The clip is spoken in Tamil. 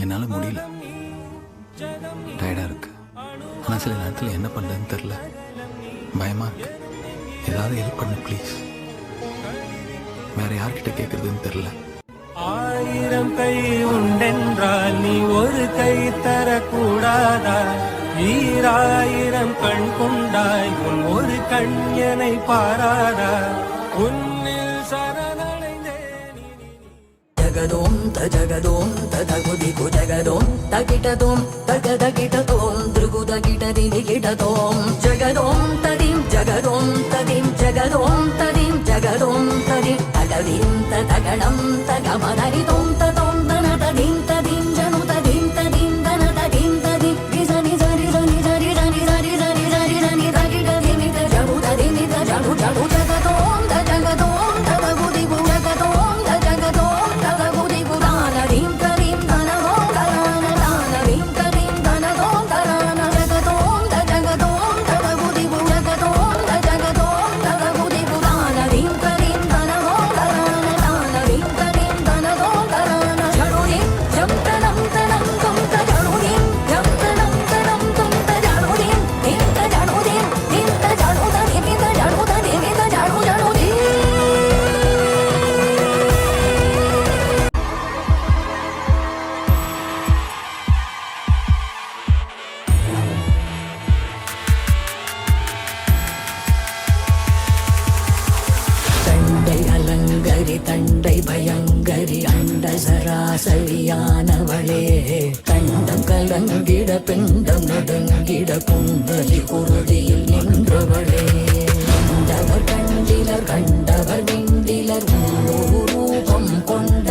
என்னால் முடியல, டயர்டாக இருக்கு. ஆனால் சில நேரத்தில் என்ன பண்ணுறதுன்னு தெரில, பயமாக இருக்கு. ஏதாவது ஹெல்ப் பண்ணு ப்ளீஸ். வேற யார்கிட்ட கேட்குறதுன்னு தெரில. ஆயிரம் கை உண்டென்றால் நீ ஒரு கை தரக்கூடாதா? ஈராயிரம் கண் கொண்டாய் உன் ஒரு கண்யனை பாராதா? உன்னில் சரணடைந்தேன். ஜகதோம் தஜகதோம் ததகுதிகு ஜகதோம் தகிடதோம் தகதகிடதோம் திருகுதகிடதிகிடதோம் ஜகதோம் ததிம் ஜகதோம் ததிம் ஜகதோம் ததிம் ஜகதோம் ததிம் தகதிம் தகணம் தகமதரிதோம் ததோம் தன ததிம் ததிம் ஜனு ததிம் ததிம் தன ததிம் ததிம் விசனி சரி சனி சரி சனி சரி சரி சரி சனி தகிடதிமி தஜகு ததிமி தஜகு ஜகு ஜகதோம் தஜகதோம் ததகுதிகு ஜகதோம் தஜகதோம் ததகுதிகு தானதிம் ததிம் தனகோம் தரான தானதிம் ததிம் தனகோம் தரான ஜகதோம் தஜகதோம் ததகுதிகு ஜகதோம் தஜகதோம் ததகுதிகு தானதிம் ததிம் தனகோம் தரான தானதிம் ததிம் தனகோம் தரான ஜடுதிம் ஜம்தனம் தனம் கும் தஜடுதிம் ஜம்தனம் தனம் கும் தஜடுதிம் திந்த ஜடுதிம் திந்த ஜடுததி திந்த ஜடுததி திந்த ஜடு ஜடுதி தண்டை அலங்கரி தண்டை பயங்கரி அண்ட சராசரியானவளே கண்டம் கலங்கிட பிண்டம் நடுங்கிட குந்தலி குருதியில் நின்றவளே கண்டவர் கண்டிலர் கண்டவர் விண்டிலர் ரூபம் கொண்ட